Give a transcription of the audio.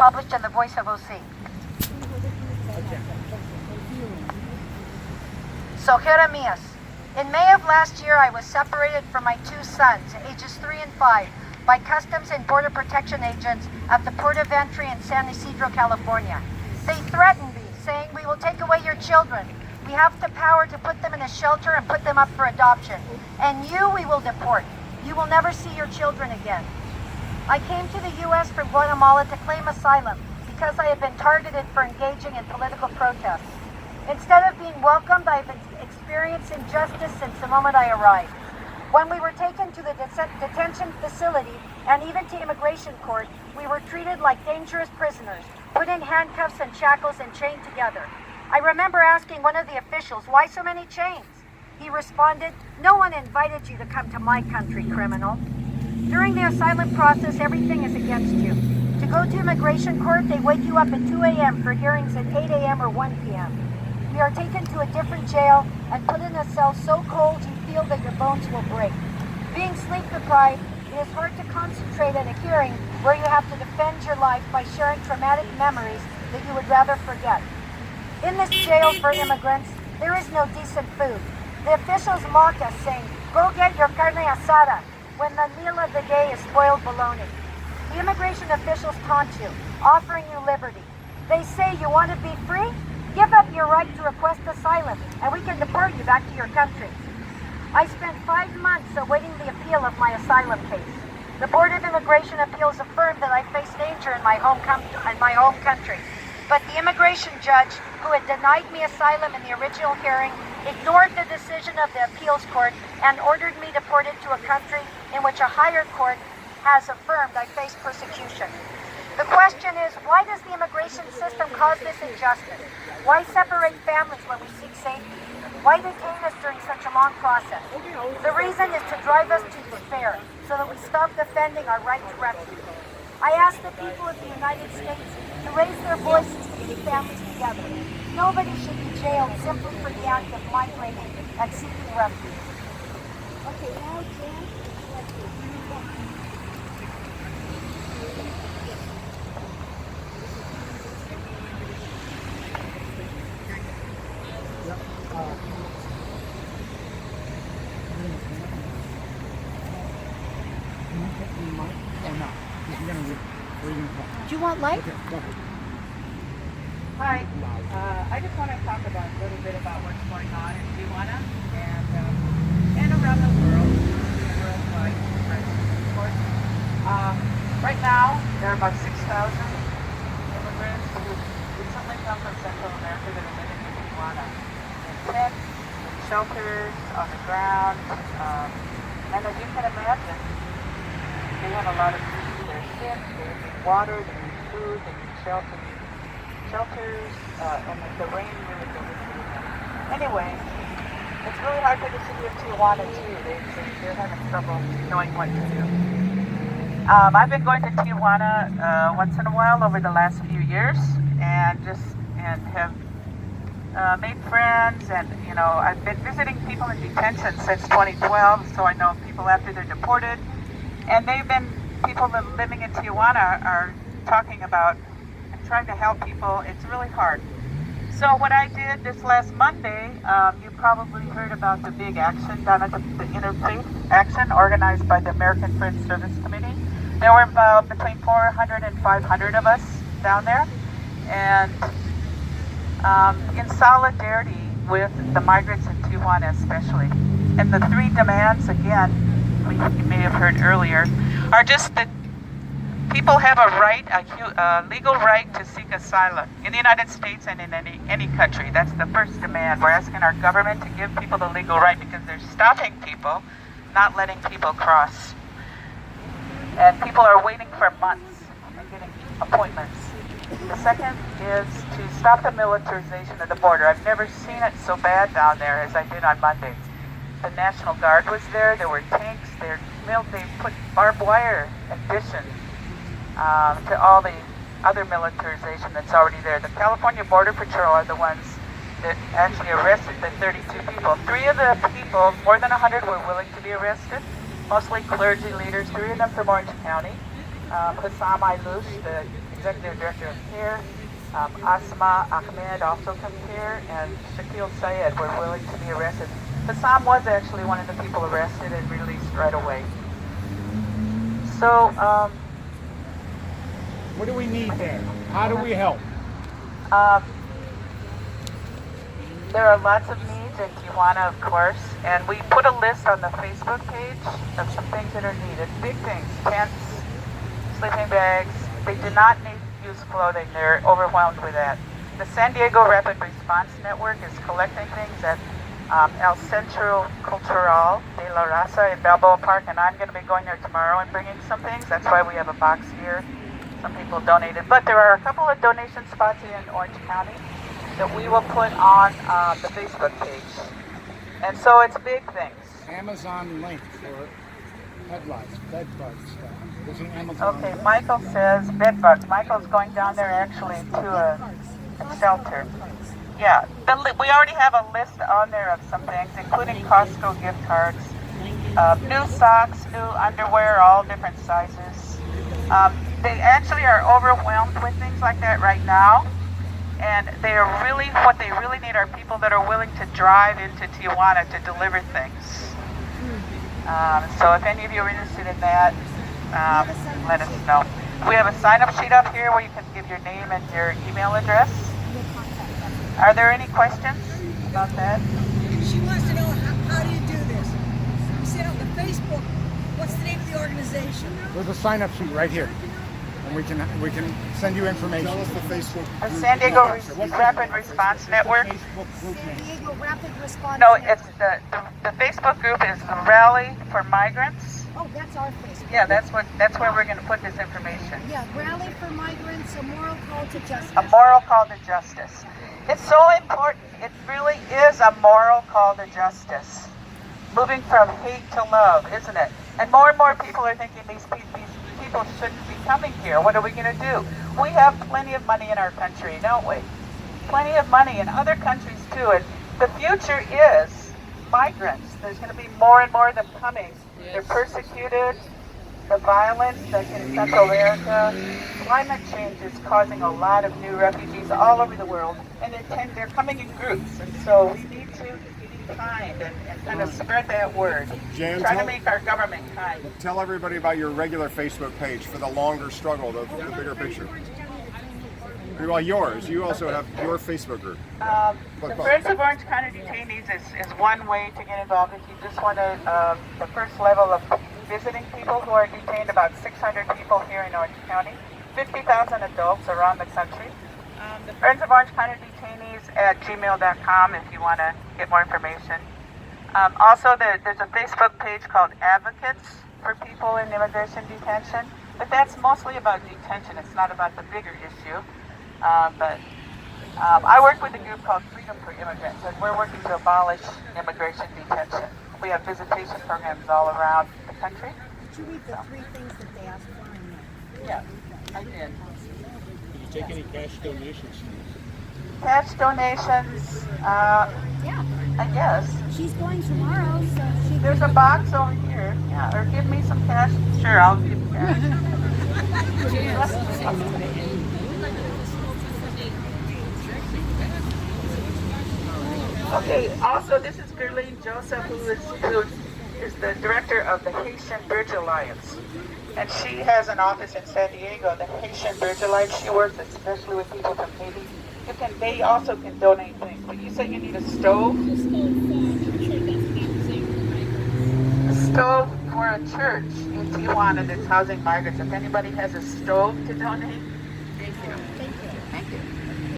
published in the Voice of OC. So, Jeremias, in May of last year, I was separated from my two sons, ages 3 and 5, by Customs and Border Protection agents at the port of entry in San Isidro, California. They threatened me, saying, "We will take away your children. We have the power to put them in a shelter and put them up for adoption. And you, we will deport. You will never see your children again." I came to the U.S. from Guatemala to claim asylum because I had been targeted for engaging in political protests. Instead of being welcomed, I've experienced injustice since the moment I arrived. When we were taken to the detention facility and even to immigration court, we were treated like dangerous prisoners, put in handcuffs and shackles and chained together. I remember asking one of the officials, "Why so many chains?" He responded, "No one invited you to come to my country, criminal." During the asylum process, everything is against you. To go to immigration court, they wake you up at 2 a.m. for hearings at 8 a.m. or 1 p.m. We are taken to a different jail and put in a cell so cold you feel that your bones will break. Being sleep deprived, it is hard to concentrate at a hearing where you have to defend your life by sharing traumatic memories that you would rather forget. In this jail for immigrants, there is no decent food. The officials mock us, saying, "Go get your carne asada," when the meal of the day is spoiled bologna. The immigration officials taunt you, offering you liberty. They say, "You want to be free? Give up your right to request asylum, and we can deport you back to your country." I spent 5 months awaiting the appeal of my asylum case. The Board of Immigration Appeals affirmed that I faced danger in my home country. But the immigration judge, who had denied me asylum in the original hearing, ignored the decision of the appeals court and ordered me deported to a country in which a higher court has affirmed I face persecution. The question is, why does the immigration system cause this injustice? Why separate families when we seek safety? Why detain us during such a long process? The reason is to drive us to despair, so that we stop defending our right to refuge. I ask the people of the United States to raise their voices to keep families together. Nobody should be jailed simply for the act of migrating and seeking refuge. Okay, now Jan. Do you want light? Hi, I just want to talk about a little bit about what's going on in Tijuana and around the world, worldwide, of course. Right now, there are about 6,000 immigrants who recently come from Central America that are living in Tijuana. In tents, in shelters, on the ground, and as you can imagine, they have a lot of needs. They're sick, they need water, they need food, they need shelters, and the rain really goes into them. Anyway, it's really hard for the city of Tijuana too. They're having trouble knowing what to do. I've been going to Tijuana once in a while over the last few years, and have made friends, and I've been visiting people in detention since 2012, so I know people after they're deported, and people living in Tijuana are talking about and trying to help people. It's really hard. So what I did this last Monday, you probably heard about the big action down at the Interfaith action organized by the American Friends Service Committee. There were about between 400 and 500 of us down there, and in solidarity with the migrants in Tijuana especially. And the 3 demands, again, you may have heard earlier, are just that people have a legal right to seek asylum in the United States and in any country. That's the first demand. We're asking our government to give people the legal right because they're stopping people, not letting people cross. And people are waiting for months and getting appointments. The second is to stop the militarization of the border. I've never seen it so bad down there as I did on Monday. The National Guard was there. There were tanks. They put barbed wire addition to all the other militarization that's already there. The California Border Patrol are the ones that actually arrested the 32 people. 3 of the people, more than 100, were willing to be arrested, mostly clergy leaders, 3 of them from Orange County. Hussam Ayloush, the Executive Director of CARE. Asma Ahmed also from CARE, and Shakil Sayed were willing to be arrested. Hassam was actually one of the people arrested and released right away. So, What do we need there? How do we help? there are lots of needs in Tijuana, of course, and we put a list on the Facebook page of some things that are needed. Big things: tents, sleeping bags. They do not need used clothing. They're overwhelmed with that. The San Diego Rapid Response Network is collecting things at El Centro Cultural de la Raza in Balboa Park, and I'm going to be going there tomorrow and bringing some things. That's why we have a box here. Some people donated, but there are a couple of donation spots in Orange County that we will put on the Facebook page. And so it's big things. Amazon link for headlights, bed bug stuff. There's an Amazon. Okay, Michael says bed bugs. Michael's going down there actually to a shelter. Yeah, we already have a list on there of some things, including Costco gift cards, new socks, new underwear, all different sizes. They actually are overwhelmed with things like that right now, and they are really, what they really need are people that are willing to drive into Tijuana to deliver things. So if any of you are interested in that, let us know. We have a sign-up sheet up here where you can give your name and your email address. Are there any questions about that? She wants to know how do you do this? You said on the Facebook, what's the name of the organization? There's a sign-up sheet right here, and we can send you information. Tell us the Facebook The group San Diego name. Rapid Response Network. Facebook group San name. Diego Rapid Response No, Network. it's the Facebook group is the Rally for Migrants. Oh, that's our Facebook. Yeah, that's where we're going to put this information. Yeah, Rally for Migrants, a moral call to justice. A moral call to justice. It's so important. It really is a moral call to justice. Moving from hate to love, isn't it? And more people are thinking these people shouldn't be coming here. What are we going to do? We have plenty of money in our country, don't we? Plenty of money in other countries too. And the future is migrants. There's going to be more and more of them coming. They're persecuted. The violence that's in Central America, climate change is causing a lot of new refugees all over the world, and they're coming in groups, and so we need to be kind and kind of spread that word. Jan, Try to tell- make our government kind. Tell everybody about your regular Facebook page for the longer struggle, the bigger picture. Well, yours. You also have your Facebook group. The Friends of Orange County Detainees is one way to get involved. If you just want to, the first level of visiting people who are detained, about 600 people here in Orange County, 50,000 adults around the country. The Friends of Orange County Detainees at gmail.com if you want to get more information. Also, there's a Facebook page called Advocates for People in Immigration Detention, but that's mostly about detention. It's not about the bigger issue. I work with a group called Freedom for Immigrants, and we're working to abolish immigration detention. We have visitation programs all around the country. Did you read the three things that they asked for in there? Yeah, I did. Did you take any cash donations? Cash donations, Yeah. I guess. She's going tomorrow, so she There's a box over here. Yeah, or give me some cash. Sure, I'll give you cash. Okay, also this is Gerlene Joseph, who is the director of the Haitian Bridge Alliance. And she has an office in San Diego, the Haitian Bridge Alliance. She works especially with people from Haiti. They also can donate things. But you said you need a stove? A stove for a church in Tijuana that's housing migrants. If anybody has a stove to donate, thank you. Thank you. Thank you.